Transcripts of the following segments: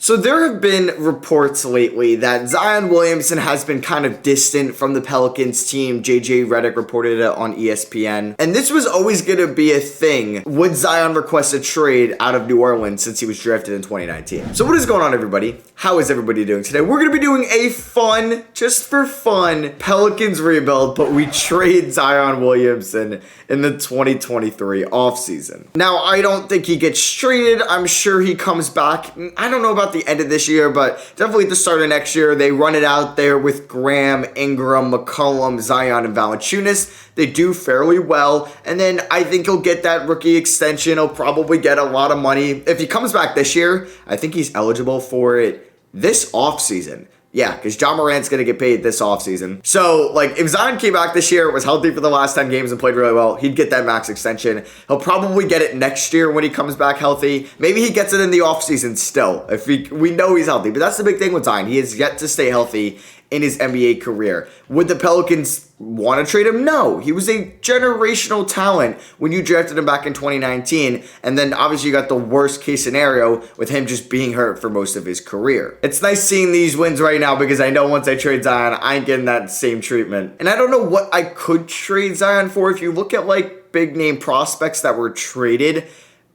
So there have been reports lately that Zion Williamson has been kind of distant from the Pelicans team. JJ Redick reported it on ESPN. And this was always going to be a thing. Would Zion request a trade out of New Orleans since he was drafted in 2019? So what is going on, everybody? How is everybody doing today? We're going to be doing a fun, just for fun, Pelicans rebuild, but we trade Zion Williamson in the 2023 offseason. Now, I don't think he gets traded. I'm sure he comes back. I don't know about the end of this year, but definitely at the start of next year. They run it out there with Graham, Ingram, McCollum, Zion, and Valanciunas. They do fairly well, and then I think he'll get that rookie extension. He'll probably get a lot of money. If he comes back this year, I think he's eligible for it this offseason. Yeah, because John Morant's going to get paid this offseason. So, like, if Zion came back this year, was healthy for the last 10 games and played really well, he'd get that max extension. He'll probably get it next year when he comes back healthy. Maybe he gets it in the offseason still, if we know he's healthy. But that's the big thing with Zion. He has yet to stay healthy in his NBA career. Would the Pelicans want to trade him? No. He was a generational talent when you drafted him back in 2019, and then obviously you got the worst case scenario with him just being hurt for most of his career. It's nice seeing these wins right now because I know once I trade Zion, I ain't getting that same treatment. And I don't know what I could trade Zion for. If you look at like big name prospects that were traded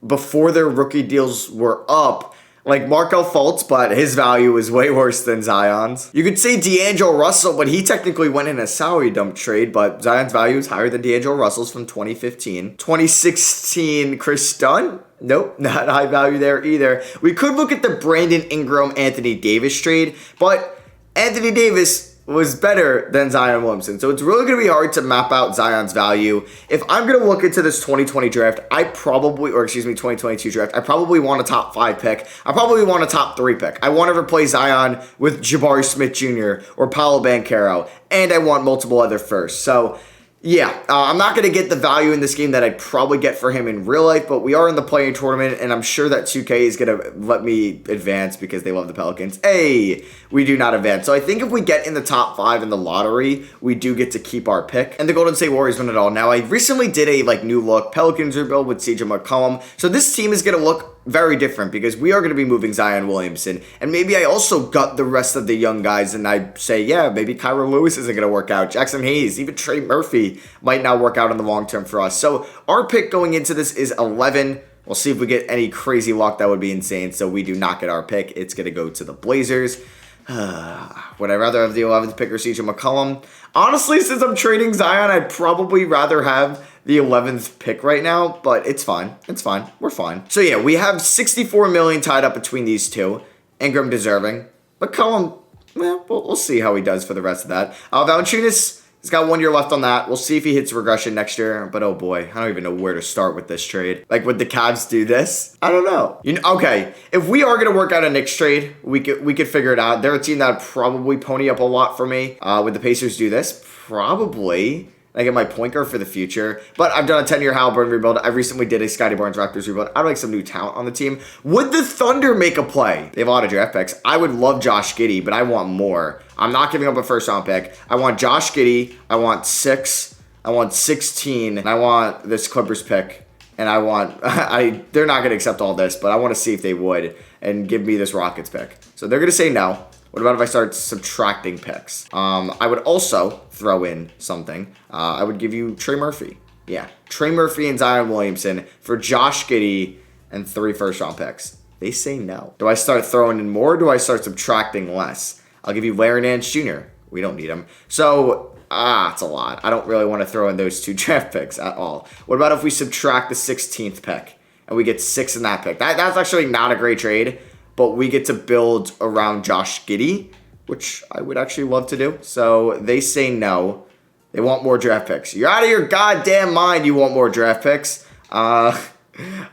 before their rookie deals were up, like Markelle Fultz, but his value is way worse than Zion's. You could say D'Angelo Russell, but he technically went in a salary dump trade, but Zion's value is higher than D'Angelo Russell's from 2015. 2016, Chris Dunn? Nope, not high value there either. We could look at the Brandon Ingram, Anthony Davis trade, but Anthony Davis was better than Zion Williamson. So it's really going to be hard to map out Zion's value. If I'm going to look into this 2020 draft, 2022 draft, I probably want a top 5 pick. I probably want a top 3 pick. I want to replace Zion with Jabari Smith Jr. or Paolo Banchero, and I want multiple other firsts. So yeah, I'm not going to get the value in this game that I'd probably get for him in real life, but we are in the play-in tournament, and I'm sure that 2K is going to let me advance because they love the Pelicans. Hey, we do not advance. So I think if we get in the top 5 in the lottery, we do get to keep our pick. And the Golden State Warriors win it all. Now, I recently did a new look Pelicans rebuild with CJ McCollum. So this team is going to look very different because we are going to be moving Zion Williamson. And maybe I also gut the rest of the young guys and I say, yeah, maybe Kyra Lewis isn't going to work out. Jackson Hayes, even Trey Murphy might not work out in the long term for us. So our pick going into this is 11. We'll see if we get any crazy luck. That would be insane. So we do not get our pick. It's going to go to the Blazers. Would I rather have the 11th pick or CJ McCollum? Honestly, since I'm trading Zion, I'd probably rather have the 11th pick right now, but it's fine. It's fine. We're fine. So yeah, we have $64 million tied up between these two. Ingram deserving. McCollum, well, we'll see how he does for the rest of that. Valanciunas, he's got 1 year left on that. We'll see if he hits regression next year, but oh boy, I don't even know where to start with this trade. Like, would the Cavs do this? I don't know. Okay, if we are going to work out a Knicks trade, we could figure it out. They're a team that would probably pony up a lot for me. Would the Pacers do this? Probably. I get my point guard for the future. But I've done a 10-year Halliburton rebuild. I recently did a Scottie Barnes Raptors rebuild. I'd like some new talent on the team. Would the Thunder make a play? They have a lot of draft picks. I would love Josh Giddey, but I want more. I'm not giving up a first-round pick. I want Josh Giddey. I want 6. I want 16. And I want this Clippers pick. And I want... they're not going to accept all this, but I want to see if they would and give me this Rockets pick. So they're going to say no. What about if I start subtracting picks? I would also throw in something. I would give you Trey Murphy. Yeah, Trey Murphy and Zion Williamson for Josh Giddey and 3 first-round picks. They say no. Do I start throwing in more or do I start subtracting less? I'll give you Larry Nance Jr. We don't need him. So, it's a lot. I don't really want to throw in those 2 draft picks at all. What about if we subtract the 16th pick and we get 6 in that pick? That's actually not a great trade. But we get to build around Josh Giddey, which I would actually love to do. So they say no. They want more draft picks. You're out of your goddamn mind. You want more draft picks. I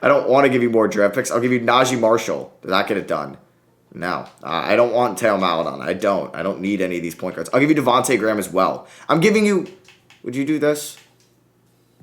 don't want to give you more draft picks. I'll give you Najee Marshall. Does that get it done? No. I don't want Teo Maledon. I don't need any of these point guards. I'll give you Devontae Graham as well. I'm giving you... Would you do this?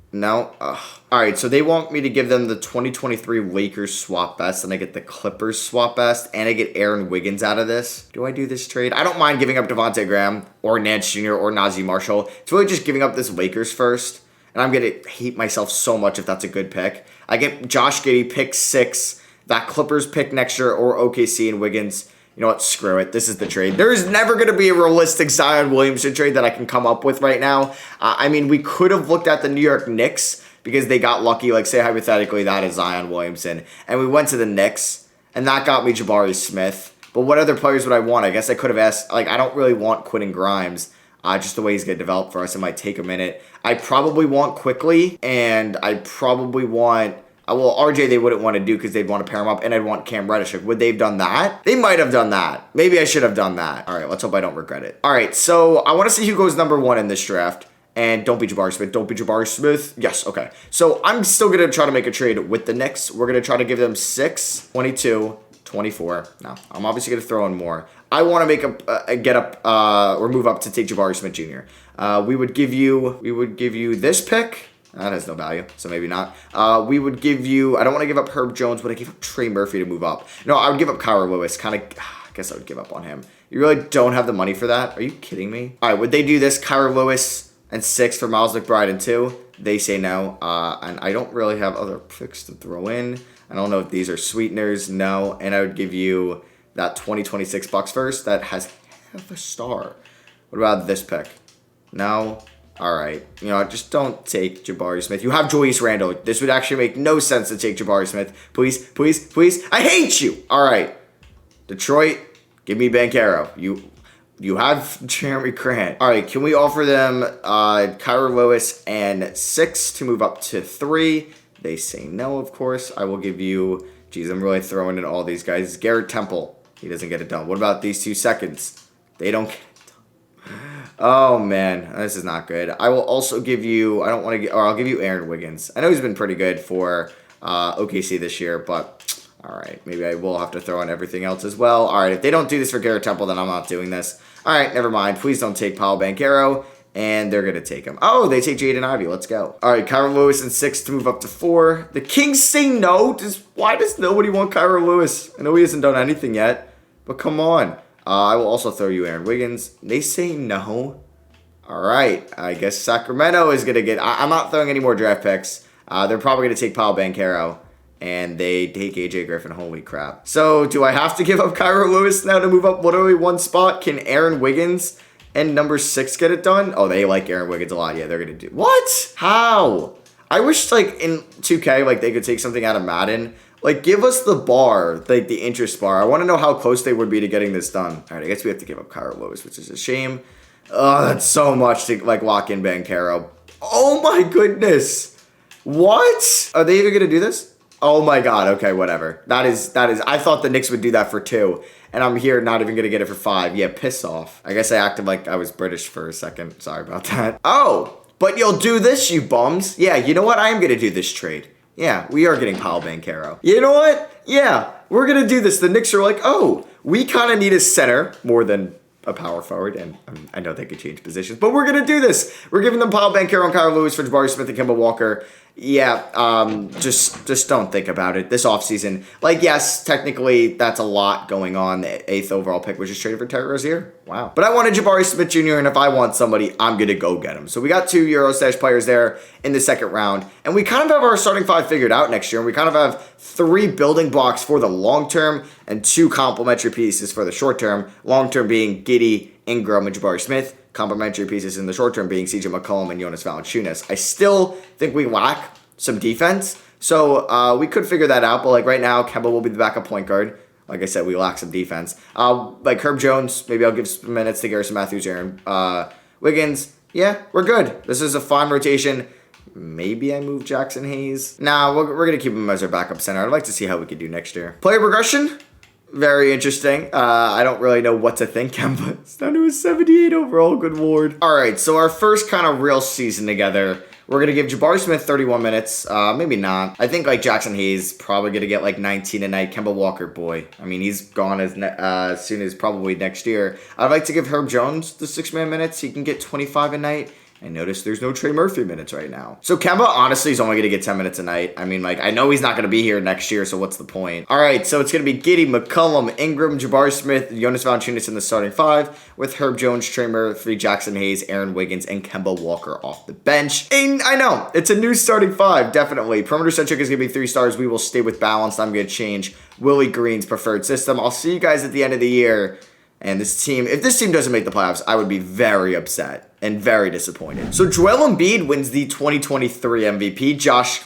No? All right, so they want me to give them the 2023 Lakers swap best, and I get the Clippers swap best, and I get Aaron Wiggins out of this. Do I do this trade? I don't mind giving up Devontae Graham or Nance Jr. or Najee Marshall. It's really just giving up this Lakers first, and I'm going to hate myself so much if that's a good pick. I get Josh Giddey, pick 6, that Clippers pick next year or OKC and Wiggins. You know what? Screw it. This is the trade. There is never going to be a realistic Zion Williamson trade that I can come up with right now. I mean, we could have looked at the New York Knicks because they got lucky. Like, say hypothetically that is Zion Williamson. And we went to the Knicks, and that got me Jabari Smith. But what other players would I want? I guess I could have asked. Like, I don't really want Quentin Grimes. Just the way he's going to develop for us. It might take a minute. I probably want Quickly, and I probably want... Well, RJ they wouldn't want to do because they'd want to pair him up, and I'd want Cam Reddish. Would they have done that? They might have done that. Maybe I should have done that. All right, let's hope I don't regret it. All right, so I want to see who goes number 1 in this draft. And don't be Jabari Smith. Don't be Jabari Smith. Yes, okay. So I'm still going to try to make a trade with the Knicks. We're going to try to give them 6, 22, 24. No, I'm obviously going to throw in more. I want to make or move up to take Jabari Smith Jr. We would give you this pick. That has no value, so maybe not. We would give you... I don't want to give up Herb Jones, but I give up Trey Murphy to move up. No, I would give up Kyra Lewis. I guess I would give up on him. You really don't have the money for that? Are you kidding me? All right, would they do this? Kyra Lewis and 6 for Miles McBride and 2? They say no. And I don't really have other picks to throw in. I don't know if these are sweeteners. No. And I would give you that 2026 Bucks first that has half a star. What about this pick? No. All right. You know, just don't take Jabari Smith. You have Julius Randle. This would actually make no sense to take Jabari Smith. Please, please, please. I hate you. All right. Detroit, give me Banchero. You have Jeremy Grant. All right. Can we offer them Kyra Lewis and 6 to move up to 3? They say no, of course. I will give you... Geez, I'm really throwing in all these guys. Garrett Temple. He doesn't get it done. What about these 2 seconds? They don't get... Oh, man. This is not good. I will also give you... I'll give you Aaron Wiggins. I know he's been pretty good for OKC this year, but... All right. Maybe I will have to throw in everything else as well. All right. If they don't do this for Garrett Temple, then I'm not doing this. All right. Never mind. Please don't take Paolo Banchero. And they're going to take him. Oh, they take Jaden Ivey. Let's go. All right. Kyra Lewis and 6 to move up to 4. The Kings say no. Why does nobody want Kyra Lewis? I know he hasn't done anything yet, but come on. I will also throw you Aaron Wiggins. They say no. All right. I guess Sacramento is going to get... I'm not throwing any more draft picks. They're probably going to take Paolo Banchero. And they take AJ Griffin. Holy crap. So, do I have to give up Kyra Lewis now to move up literally 1 spot? Can Aaron Wiggins and number 6 get it done? Oh, they like Aaron Wiggins a lot. Yeah, they're going to do... What? How? I wish, like, in 2K, like, they could take something out of Madden. Like, give us the bar, like, the interest bar. I want to know how close they would be to getting this done. All right, I guess we have to give up Kyra Lewis, which is a shame. Oh, that's so much to, like, lock in Banchero. Oh, my goodness. What? Are they even going to do this? Oh, my God. Okay, whatever. That is... I thought the Knicks would do that for 2. And I'm here not even going to get it for 5. Yeah, piss off. I guess I acted like I was British for a second. Sorry about that. Oh, but you'll do this, you bums. Yeah, you know what? I am going to do this trade. Yeah, we are getting Paolo Banchero. You know what? Yeah, we're going to do this. The Knicks are like, oh, we kind of need a center more than a power forward. And I know they could change positions, but we're going to do this. We're giving them Paolo Banchero and Kyra Lewis for Jabari Smith and Kemba Walker. Yeah, just don't think about it. This offseason, like, yes, technically that's a lot going on. The 8th overall pick was just traded for Terry Rozier. Wow. But I wanted Jabari Smith Jr., and if I want somebody, I'm going to go get him. So we got 2 Eurostash players there in the 2nd round, and we kind of have our starting 5 figured out next year, and we kind of have 3 building blocks for the long term and 2 complementary pieces for the short term. Long term being Giddey, Ingram, and Jabari Smith. Complementary pieces in the short term being CJ McCollum and Jonas Valanciunas. I still think we lack some defense, so we could figure that out, but like right now, Kemba will be the backup point guard. Like I said, we lack some defense. Like Herb Jones, maybe I'll give some minutes to Garrison Matthews, Aaron Wiggins. Yeah, we're good. This is a fine rotation. Maybe I move Jackson Hayes. Nah, we're going to keep him as our backup center. I'd like to see how we could do next year. Player progression? Very interesting. I don't really know what to think, Kemba. It's down to a 78 overall. Good lord. All right, so our first kind of real season together, we're going to give Jabari Smith 31 minutes. Maybe not. I think like Jackson Hayes probably going to get like 19 a night. Kemba Walker, boy. I mean, he's gone as soon as probably next year. I'd like to give Herb Jones the 6-man minutes. He can get 25 a night. And notice there's no Trey Murphy minutes right now. So Kemba honestly is only going to get 10 minutes a night. I mean, like, I know he's not going to be here next year, so what's the point? All right, so it's going to be Giddey, McCollum, Ingram, Jabari Smith, Jonas Valanciunas in the starting five, with Herb Jones, Trey Murphy, Jackson Hayes, Aaron Wiggins, and Kemba Walker off the bench. And I know, it's a new starting five, definitely. Perimeter centric is going to be 3 stars. We will stay with balanced. I'm going to change Willie Green's preferred system. I'll see you guys at the end of the year. And this team, if this team doesn't make the playoffs, I would be very upset and very disappointed. So Joel Embiid wins the 2023 MVP. Josh,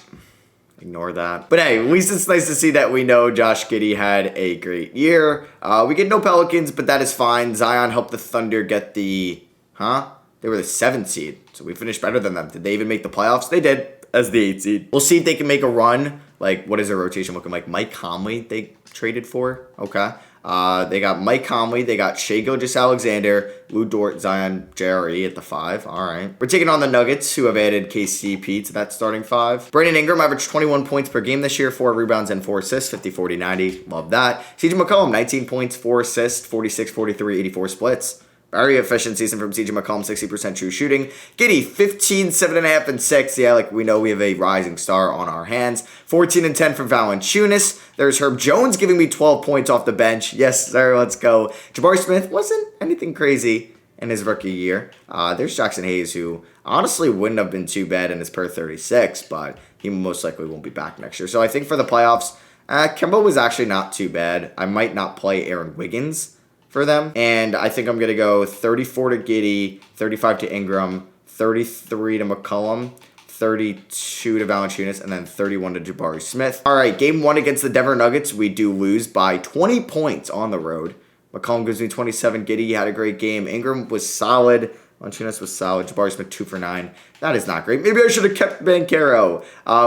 ignore that. But hey, at least it's nice to see that we know Josh Giddey had a great year. We get no Pelicans, but that is fine. Zion helped the Thunder get the, They were the 7th seed, so we finished better than them. Did they even make the playoffs? They did, as the 8th seed. We'll see if they can make a run. Like, what is their rotation looking like? Mike Conley they traded for? Okay. They got Mike Conley. They got Shai Gilgeous-Alexander, Lou Dort, Zion, JRE at the 5. All right. We're taking on the Nuggets, who have added KCP to that starting 5. Brandon Ingram averaged 21 points per game this year, 4 rebounds and 4 assists, 50, 40, 90. Love that. CJ McCollum, 19 points, 4 assists, 46, 43, 84 splits. Very efficient season from CJ McCollum, 60% true shooting. Giddey, 15, 7.5, and 6. Yeah, like we know we have a rising star on our hands. 14 and 10 from Valanciunas. There's Herb Jones giving me 12 points off the bench. Yes, sir, let's go. Jabari Smith wasn't anything crazy in his rookie year. There's Jackson Hayes, who honestly wouldn't have been too bad in his per 36, but he most likely won't be back next year. So I think for the playoffs, Kemba was actually not too bad. I might not play Aaron Wiggins for them. And I think I'm going to go 34 to Giddey, 35 to Ingram, 33 to McCollum, 32 to Valanciunas, and then 31 to Jabari Smith. All right, game 1 against the Denver Nuggets, we do lose by 20 points on the road. McCollum gives me 27. Giddey had a great game. Ingram was solid. Valanciunas was solid. Jabari Smith 2 for 9. That is not great. Maybe I should have kept Banchero.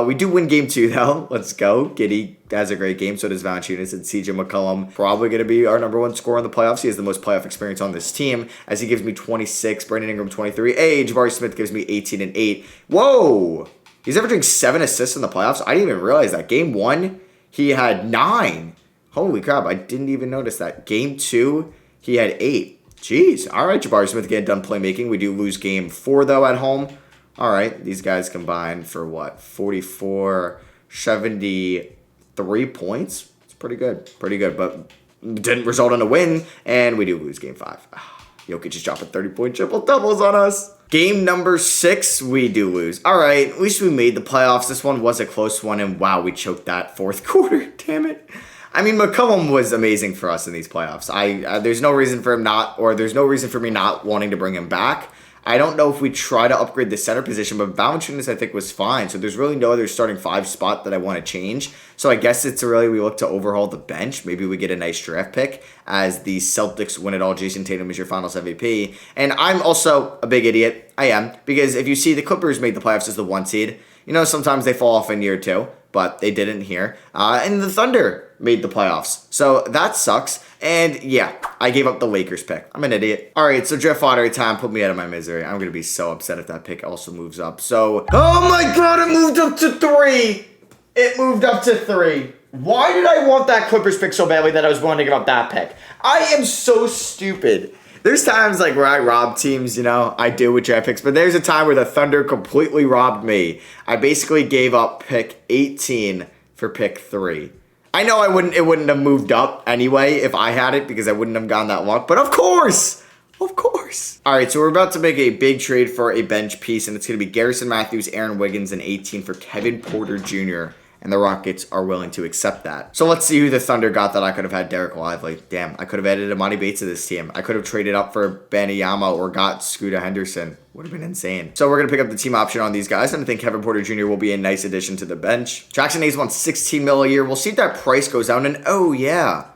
We do win game 2 though. Let's go. Giddey has a great game. So does Valanciunas, and CJ McCollum probably going to be our number 1 scorer in the playoffs. He has the most playoff experience on this team, as he gives me 26. Brandon Ingram 23. Hey, Jabari Smith gives me 18 and 8. Whoa! He's averaging 7 assists in the playoffs. I didn't even realize that. Game 1, he had 9. Holy crap! I didn't even notice that. Game 2, he had 8. Jeez. All right, Jabari Smith getting done playmaking. We do lose game 4, though, at home. All right, these guys combined for what? 44, 73 points? It's pretty good. Pretty good, but didn't result in a win, and we do lose game 5. Jokic is dropping 30-point triple-doubles on us. Game number 6, we do lose. All right, at least we made the playoffs. This one was a close one, and wow, we choked that 4th quarter. Damn it. I mean, McCollum was amazing for us in these playoffs. There's no reason for him not, or there's no reason for me not wanting to bring him back. I don't know if we try to upgrade the center position, but Valanciunas I think was fine. So there's really no other starting 5 spot that I want to change. So I guess it's really we look to overhaul the bench. Maybe we get a nice draft pick as the Celtics win it all. Jason Tatum is your finals MVP. And I'm also a big idiot. I am. Because if you see the Clippers made the playoffs as the 1 seed, you know, sometimes they fall off in year 2. But they didn't here. And the Thunder made the playoffs. So that sucks. And yeah, I gave up the Lakers pick. I'm an idiot. All right, so draft lottery time put me out of my misery. I'm going to be so upset if that pick also moves up. So, oh my God, it moved up to 3. It moved up to 3. Why did I want that Clippers pick so badly that I was willing to give up that pick? I am so stupid. There's times like where I rob teams, you know, I do with draft picks, but there's a time where the Thunder completely robbed me. I basically gave up pick 18 for pick 3. I know it wouldn't have moved up anyway if I had it because I wouldn't have gone that long, but of course. All right, so we're about to make a big trade for a bench piece, and it's going to be Garrison Matthews, Aaron Wiggins, and 18 for Kevin Porter Jr., and the Rockets are willing to accept that. So let's see who the Thunder got that I could have had. Derek Lively. Damn, I could have added Imani Bates to this team. I could have traded up for Baniyama or got Scooter Henderson. Would have been insane. So we're going to pick up the team option on these guys, and I think Kevin Porter Jr. will be a nice addition to the bench. Jackson Hayes wants $16 million a year. We'll see if that price goes down, and oh yeah.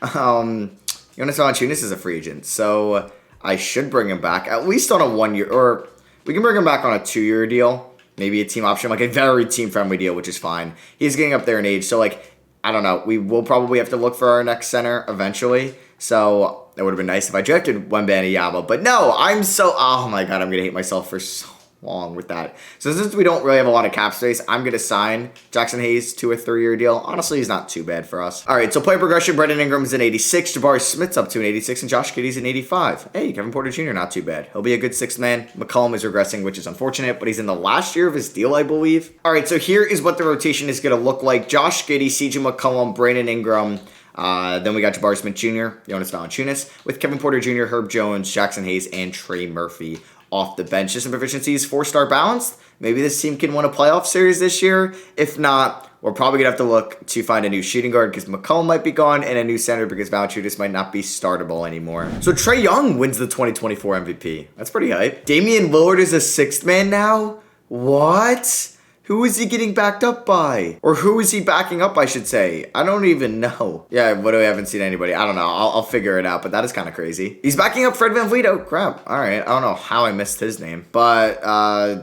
Jonas Valanciunas is a free agent, so I should bring him back, at least on a 1 year, or we can bring him back on a 2-year deal. Maybe a team option, like a very team-friendly deal, which is fine. He's getting up there in age, so, like, I don't know. We will probably have to look for our next center eventually. So it would have been nice if I drafted Wembanyama. But no, I'm so... Oh, my God, I'm going to hate myself for so along with that. So since we don't really have a lot of cap space, I'm going to sign Jackson Hayes to a 3-year deal. Honestly, he's not too bad for us. All right, so player progression, Brandon Ingram's an 86, Jabari Smith's up to an 86, and Josh Giddey's an 85. Hey, Kevin Porter Jr., not too bad. He'll be a good sixth man. McCollum is regressing, which is unfortunate, but he's in the last year of his deal, I believe. All right, so here is what the rotation is going to look like. Josh Giddey, CJ McCollum, Brandon Ingram. Then we got Jabari Smith Jr., Jonas Valanciunas, with Kevin Porter Jr., Herb Jones, Jackson Hayes, and Trey Murphy off the bench. Just some proficiencies, 4-star balanced. Maybe this team can win a playoff series this year. If not, we're probably going to have to look to find a new shooting guard because McCollum might be gone and a new center because Valanciunas might not be startable anymore. So Trae Young wins the 2024 MVP. That's pretty hype. Damian Lillard is a sixth man now? What? Who is he getting backed up by? Or who is he backing up, I should say? I don't even know. Yeah, but I haven't seen anybody. I don't know. I'll figure it out, but that is kind of crazy. He's backing up Fred VanVleet. Oh, crap. All right. I don't know how I missed his name. But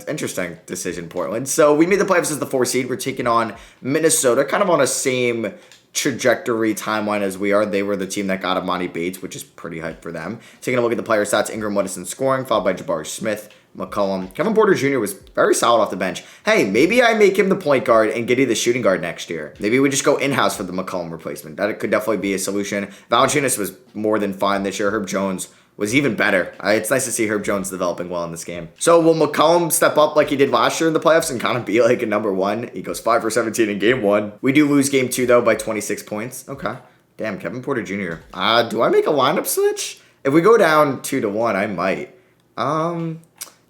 interesting decision, Portland. So we made the playoffs as the 4 seed. We're taking on Minnesota, kind of on a same trajectory timeline as we are. They were the team that got Amani Bates, which is pretty hype for them. Taking a look at the player stats, Ingram, Woodison scoring, followed by Jabari Smith, McCollum. Kevin Porter Jr. was very solid off the bench. Hey, maybe I make him the point guard and Giddey the shooting guard next year. Maybe we just go in-house for the McCollum replacement. That could definitely be a solution. Valanciunas was more than fine this year. Herb Jones was even better. It's nice to see Herb Jones developing well in this game. So will McCollum step up like he did last year in the playoffs and kind of be like a number one? He goes 5 for 17 in game 1. We do lose game 2 though by 26 points. Okay. Damn, Kevin Porter Jr. Do I make a lineup switch? If we go down 2-1, I might.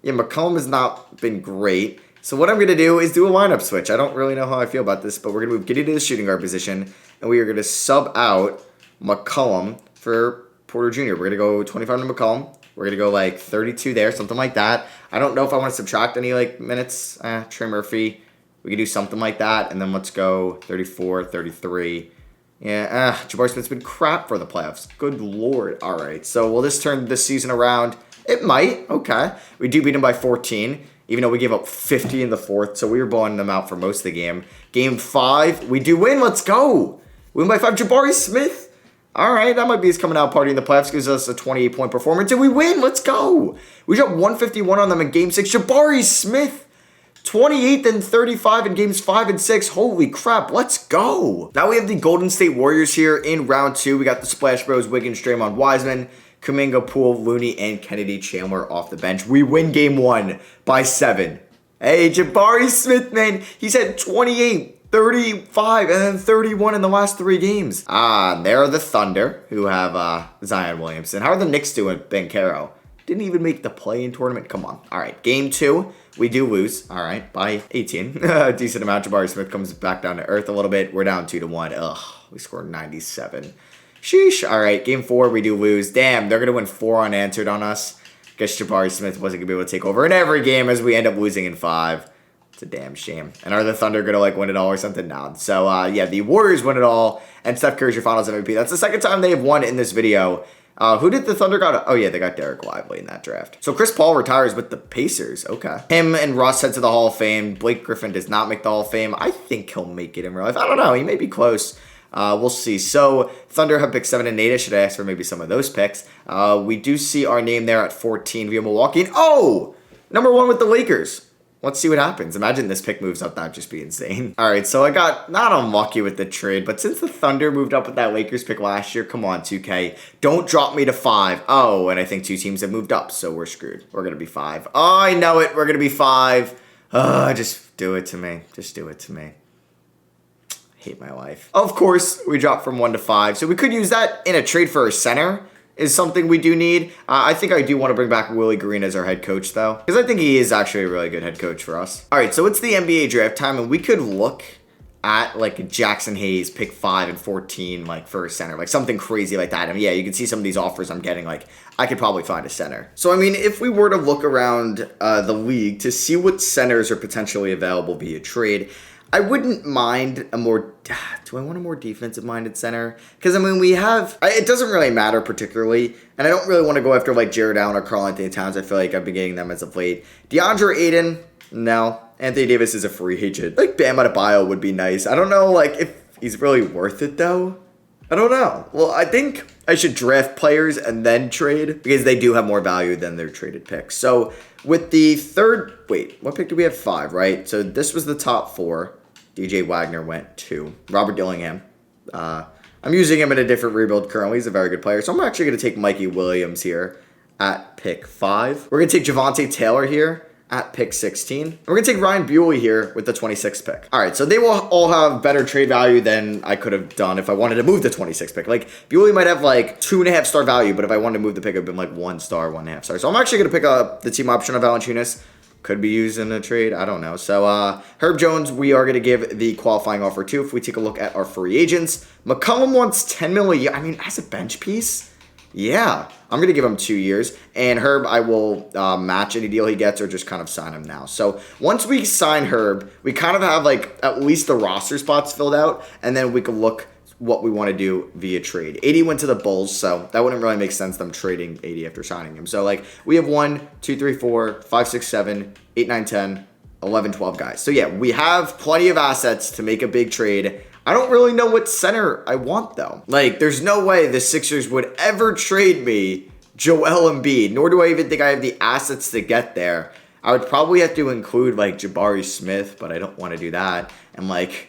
Yeah, McCollum has not been great. So what I'm going to do is do a lineup switch. I don't really know how I feel about this, but we're going to move Giddey to the shooting guard position, and we are going to sub out McCollum for Porter Jr. We're going to go 25 to McCollum. We're going to go like 32 there, something like that. I don't know if I want to subtract any like minutes. Trey Murphy, we could do something like that, and then let's go 34, 33. Yeah, Jabari Smith's been crap for the playoffs. Good Lord. All right, so will this turn this season around? It might. Okay. We do beat them by 14, even though we gave up 50 in the fourth, so we were blowing them out for most of the game. Game 5, we do win. Let's go. We win by 5. Jabari Smith. All right, that might be his coming out party in the playoffs. Gives us a 28-point performance, and we win. Let's go. We dropped 151 on them in Game 6. Jabari Smith, 28 and 35 in Games 5 and 6. Holy crap, let's go. Now we have the Golden State Warriors here in round 2. We got the Splash Bros, Wiggins, Draymond, Wiseman, Kuminga, Poole, Looney, and Kennedy Chandler off the bench. We win game 1 by 7. Hey, Jabari Smith, man, he's had 28, 35, and then 31 in the last 3 games. There are the Thunder, who have Zion Williamson. How are the Knicks doing, Banchero? Didn't even make the play-in tournament. Come on. All right, game 2, we do lose. All right, by 18. A decent amount. Jabari Smith comes back down to earth a little bit. We're down 2-1. Ugh, we scored 97. Sheesh. All right, game 4, we do lose. Damn, they're going to win 4 unanswered on us. Guess Jabari Smith wasn't going to be able to take over in every game as we end up losing in 5. It's a damn shame. And are the Thunder going to like win it all or something? No. So, yeah, the Warriors win it all, and Steph Curry's your finals MVP. That's the second time they have won in this video. Who did the Thunder got? Oh, yeah, they got Derek Lively in that draft. So Chris Paul retires with the Pacers. Okay. Him and Russ head to the Hall of Fame. Blake Griffin does not make the Hall of Fame. I think he'll make it in real life. I don't know. He may be close. We'll see. So Thunder have picked 7 and 8. I should ask for maybe some of those picks. We do see our name there at 14 via Milwaukee. And number 1 with the Lakers. Let's see what happens. Imagine this pick moves up. That'd just be insane. All right, so I got not unlucky with the trade, but since the Thunder moved up with that Lakers pick last year, come on, 2K. Don't drop me to 5. Oh, and I think 2 teams have moved up, so we're screwed. We're going to be 5. Oh, I know it. We're going to be 5. Just do it to me. Just do it to me. Hate my life. Of course, we dropped from 1 to 5, so we could use that in a trade for a center. Is something we do need. I think I do want to bring back Willie Green as our head coach, though, because I think he is actually a really good head coach for us. All right, so it's the NBA draft time, and we could look at like Jackson Hayes, pick 5 and 14, like for a center, like something crazy like that. And yeah, you can see some of these offers I'm getting. Like I could probably find a center. So I mean, if we were to look around the league to see what centers are potentially available via trade, I wouldn't mind a more, do I want a more defensive-minded center? Because, I mean, we have, it doesn't really matter particularly, and I don't really want to go after, like, Jared Allen or Karl-Anthony Towns. I feel like I've been getting them as of late. Deandre Ayton, no. Anthony Davis is a free agent. Like, Bam Adebayo would be nice. I don't know, like, if he's really worth it, though. I don't know. Well, I think I should draft players and then trade because they do have more value than their traded picks. So with the third, wait, what pick do we have? 5, right? So this was the top 4. DJ Wagner went 2. Robert Dillingham. I'm using him in a different rebuild currently. He's a very good player. So I'm actually going to take Mikey Williams here at pick 5. We're going to take Javonte Taylor here at pick 16. And we're going to take Ryan Buell here with the 26th pick. All right, so they will all have better trade value than I could have done if I wanted to move the 26th pick. Like, Buell might have like 2.5 star value, but if I wanted to move the pick, it would have been like 1 star, 1.5 star. So I'm actually going to pick up the team option of Valanciunas. Could be used in a trade. I don't know. So Herb Jones, we are going to give the qualifying offer to. If we take a look at our free agents, McCollum wants $10 million a year. I mean, as a bench piece, yeah, I'm going to give him 2 years. And Herb, I will match any deal he gets or just kind of sign him now. So once we sign Herb, we kind of have like at least the roster spots filled out. And then we can look what we want to do via trade. 80 went to the Bulls, so that wouldn't really make sense them trading 80 after signing him. So like we have 1, 2, 3, 4, 5, 6, 7, 8, 9, 10, 11, 12 guys. So yeah, we have plenty of assets to make a big trade. I don't really know what center I want though. Like there's no way the Sixers would ever trade me Joel Embiid, nor do I even think I have the assets to get there. I would probably have to include like Jabari Smith, but I don't want to do that. And like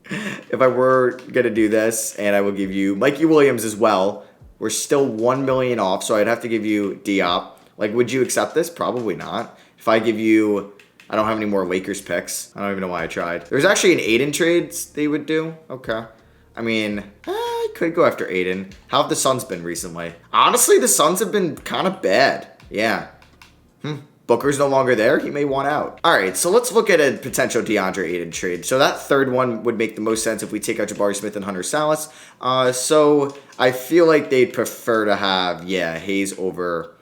if I were going to do this, and I will give you Mikey Williams as well, we're still 1 million off, so I'd have to give you Diop. Like, would you accept this? Probably not. If I give you, I don't have any more Lakers picks. I don't even know why I tried. There's actually an Ayton trade they would do. Okay. I mean, I could go after Ayton. How have the Suns been recently? Honestly, the Suns have been kind of bad. Yeah. Booker's no longer there. He may want out. All right, so let's look at a potential Deandre Ayton trade. So that third one would make the most sense if we take out Jabari Smith and Hunter Salas. So I feel like they'd prefer to have, Hayes over.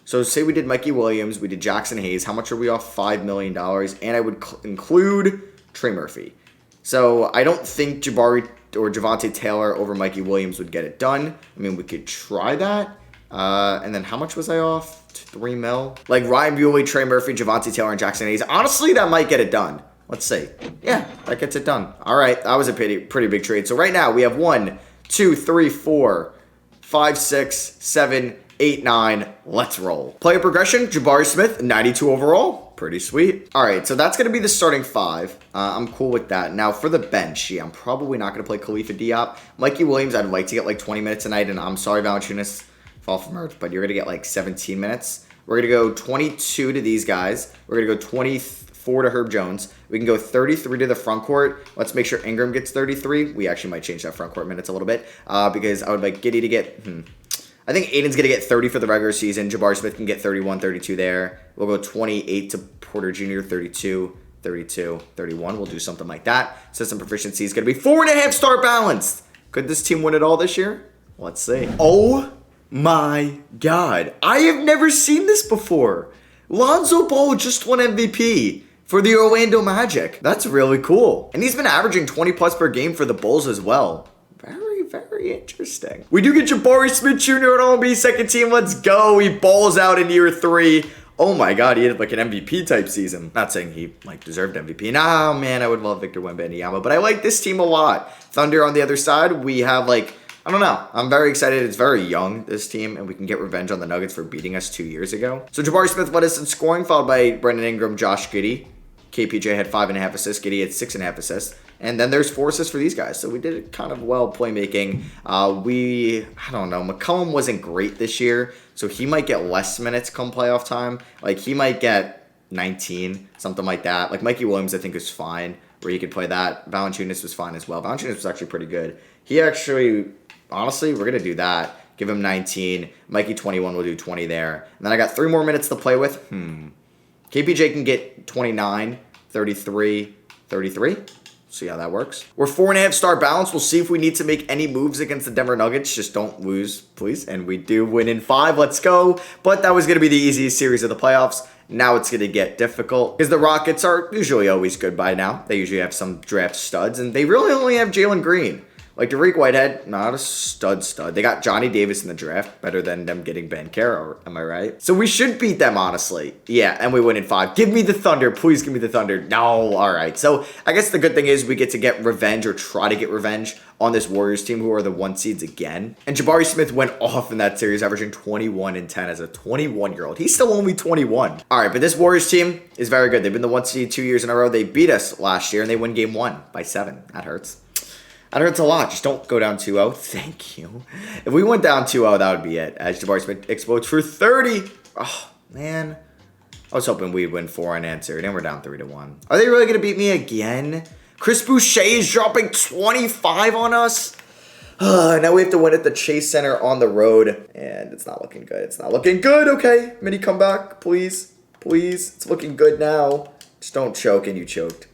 So say we did Mikey Williams, we did Jackson Hayes. How much are we off? $5 million. And I would include Trey Murphy. So I don't think Jabari or Javonte Taylor over Mikey Williams would get it done. I mean, we could try that. And then how much was I off? 3 mil. Like Ryan Buell, Trey Murphy, Javonte Taylor, and Jackson Hayes. Honestly, that might get it done. Let's see. Yeah, that gets it done. All right, that was a pretty big trade. So right now we have 1, 2, 3, 4, 5, 6, 7, 8, 9. Let's roll. Player progression, Jabari Smith, 92 overall. Pretty sweet. All right, so that's going to be the starting 5. I'm cool with that. Now for the bench, I'm probably not going to play Khalifa Diop. Mikey Williams, I'd like to get like 20 minutes tonight, and I'm sorry, Valanciunas, fall from earth, but you're going to get like 17 minutes. We're going to go 22 to these guys. We're going to go 24 to Herb Jones. We can go 33 to the front court. Let's make sure Ingram gets 33. We actually might change that front court minutes a little bit because I would like Giddey to get, I think Aiden's going to get 30 for the regular season. Jabari Smith can get 31, 32 there. We'll go 28 to Porter Jr., 32, 32, 31. We'll do something like that. System proficiency is going to be 4.5 star balanced. Could this team win it all this year? Let's see. Oh my God. I have never seen this before. Lonzo Ball just won MVP for the Orlando Magic. That's really cool. And he's been averaging 20 plus per game for the Bulls as well. Very interesting. We do get Jabari Smith Jr. on OMB second team. Let's go. He balls out in year 3. Oh my God, he had like an MVP type season. Not saying he like deserved MVP. Nah, man, I would love Victor Wembanyama, but I like this team a lot. Thunder on the other side, we have like, I don't know. I'm very excited. It's very young, this team, and we can get revenge on the Nuggets for beating us 2 years ago. So Jabari Smith led us in scoring, followed by Brendan Ingram, Josh Giddey. KPJ had 5.5 assists. Giddey had 6.5 assists. And then there's 4 assists for these guys. So we did it kind of well playmaking. I don't know. McCollum wasn't great this year, so he might get less minutes come playoff time. Like, he might get 19, something like that. Like, Mikey Williams, I think, is fine, where he could play that. Valanciunas was fine as well. Valanciunas was actually pretty good. He actually, honestly, we're going to do that. Give him 19. Mikey 21 will do 20 there. And then I got 3 more minutes to play with. KPJ can get 29, 33, 33. See how that works. We're 4.5 star balance. We'll see if we need to make any moves against the Denver Nuggets. Just don't lose, please. And we do win in 5. Let's go. But that was going to be the easiest series of the playoffs. Now it's going to get difficult because the Rockets are usually always good by now. They usually have some draft studs, and they really only have Jalen Green. Like, Tariq Whitehead, not a stud. They got Johnny Davis in the draft, better than them getting Banchero, am I right? So we should beat them, honestly. Yeah, and we win in 5. Give me the Thunder. Please give me the Thunder. No, all right. So I guess the good thing is we get to get revenge, or try to get revenge, on this Warriors team, who are the 1 seeds again. And Jabari Smith went off in that series, averaging 21 and 10 as a 21-year-old. He's still only 21. All right, but this Warriors team is very good. They've been the 1 seed 2 years in a row. They beat us last year, and they win game 1 by 7. That hurts. That hurts a lot. Just don't go down 2-0. Thank you. If we went down 2-0, that would be it. As Jabari Smith explodes for 30. Oh, man. I was hoping we'd win 4 unanswered, and we're down 3-1. Are they really going to beat me again? Chris Boucher is dropping 25 on us. Now we have to win at the Chase Center on the road, and it's not looking good. It's not looking good. Okay, mini comeback, please. Please. It's looking good now. Just don't choke, and you choked.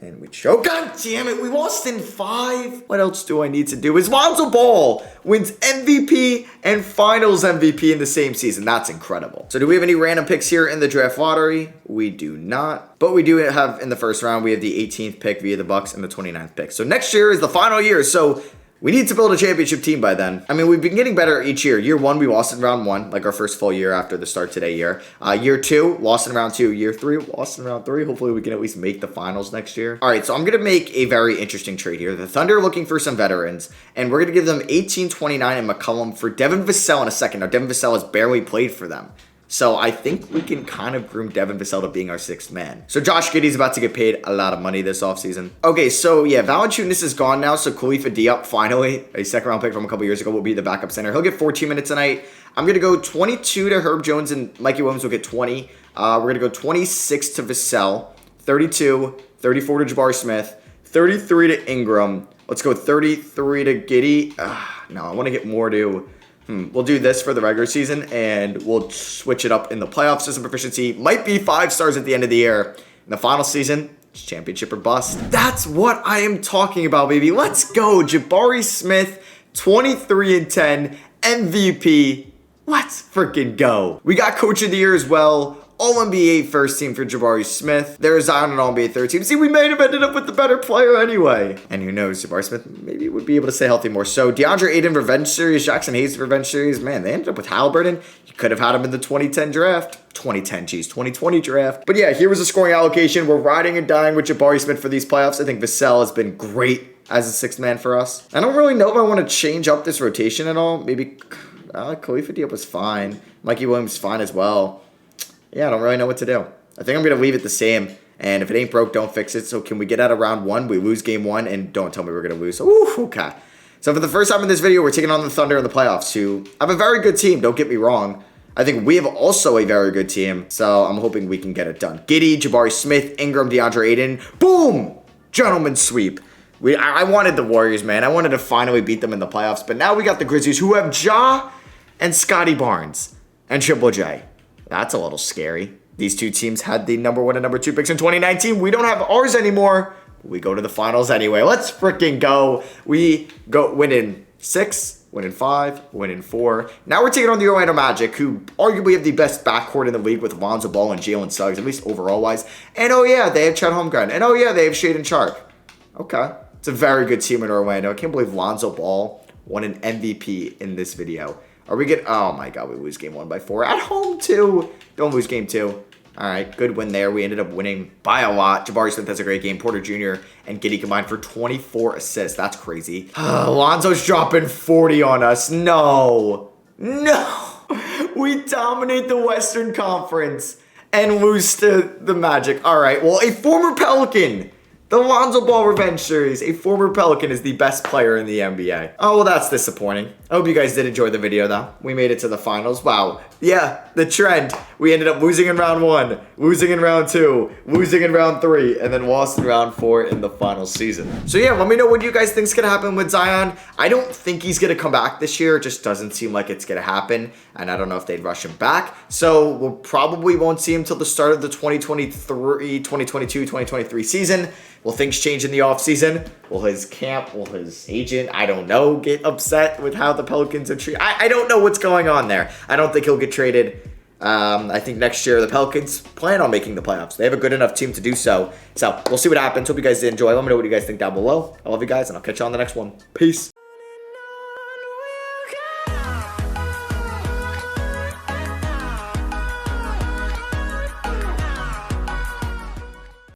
And we choke. God damn it. We lost in 5. What else do I need to do? Is Lonzo Ball wins MVP and Finals MVP in the same season. That's incredible. So do we have any random picks here in the draft lottery? We do not. But we do have in the first round, we have the 18th pick via the Bucks and the 29th pick. So next year is the final year. So we need to build a championship team by then. I mean, we've been getting better each year. Year 1, we lost in round 1, like our first full year after the start today year. Year 2, lost in round 2. Year 3, lost in round 3. Hopefully, we can at least make the finals next year. All right, so I'm going to make a very interesting trade here. The Thunder are looking for some veterans, and we're going to give them 18, 29, and McCollum for Devin Vassell in a second. Now, Devin Vassell has barely played for them. So I think we can kind of groom Devin Vassell to being our 6th man. So Josh Giddey's about to get paid a lot of money this offseason. Okay, so yeah, Valanciunas is gone now. So Khalifa Diop, finally, a 2nd round pick from a couple years ago, will be the backup center. He'll get 14 minutes tonight. I'm going to go 22 to Herb Jones, and Mikey Williams will get 20. We're going to go 26 to Vassell, 32, 34 to Jabari Smith, 33 to Ingram. Let's go 33 to Giddey. No, I want to get more to... We'll do this for the regular season, and we'll switch it up in the playoff system proficiency. Might be 5 stars at the end of the year. In the final season, it's championship or bust. That's what I am talking about, baby. Let's go. Jabari Smith, 23 and 10, MVP. Let's freaking go. We got Coach of the Year as well. All-NBA first team for Jabari Smith. There's Zion and All-NBA third team. See, we may have ended up with the better player anyway. And who knows, Jabari Smith maybe would be able to stay healthy more. So, Deandre Ayton Revenge Series, Jackson Hayes Revenge Series. Man, they ended up with Halliburton. You could have had him in the 2010 draft. 2020 draft. But yeah, here was a scoring allocation. We're riding and dying with Jabari Smith for these playoffs. I think Vassell has been great as a 6th man for us. I don't really know if I want to change up this rotation at all. Maybe Khalifa Diop was fine. Mikey Williams fine as well. Yeah, I don't really know what to do. I think I'm going to leave it the same. And if it ain't broke, don't fix it. So can we get out of round 1? We lose game 1, and don't tell me we're going to lose. Ooh, okay. So for the first time in this video, we're taking on the Thunder in the playoffs, who have a very good team. Don't get me wrong. I think we have also a very good team. So I'm hoping we can get it done. Giddey, Jabari Smith, Ingram, Deandre Ayton. Boom! Gentleman sweep. I wanted the Warriors, man. I wanted to finally beat them in the playoffs. But now we got the Grizzlies, who have Ja and Scotty Barnes and Triple J. That's a little scary. These two teams had the number 1 and number 2 picks in 2019. We don't have ours anymore. We go to the finals anyway. Let's freaking go. We go win in 6, win in 5, win in 4. Now we're taking on the Orlando Magic, who arguably have the best backcourt in the league with Lonzo Ball and Jalen Suggs, at least overall wise. And oh yeah, they have Chet Holmgren. And oh yeah, they have Shaedon Sharpe. Okay. It's a very good team in Orlando. I can't believe Lonzo Ball won an MVP in this video. Are we good? Oh my God, we lose game 1 by 4. At home too. Don't lose game 2. All right, good win there. We ended up winning by a lot. Jabari Smith has a great game. Porter Jr. and Giddey combined for 24 assists. That's crazy. Lonzo's dropping 40 on us. No. We dominate the Western Conference and lose to the Magic. All right, well, a former Pelican. The Lonzo Ball Revenge Series. A former Pelican is the best player in the NBA. Oh, well, that's disappointing. I hope you guys did enjoy the video, though. We made it to the finals. Wow. Yeah, the trend. We ended up losing in round 1, losing in round 2, losing in round 3, and then lost in round 4 in the final season. So yeah, let me know what you guys think is going to happen with Zion. I don't think he's going to come back this year. It just doesn't seem like it's going to happen, and I don't know if they'd rush him back. So we'll probably won't see him until the start of the 2023, 2022, 2023 season. Will things change in the offseason? Will his camp, will his agent, I don't know, get upset with how the Pelicans are treated? I don't know what's going on there. I don't think he'll get traded. I think next year the Pelicans plan on making the playoffs. They have a good enough team to do so. So we'll see what happens. Hope you guys did enjoy. Let me know what you guys think down below. I love you guys, and I'll catch you on the next one. Peace.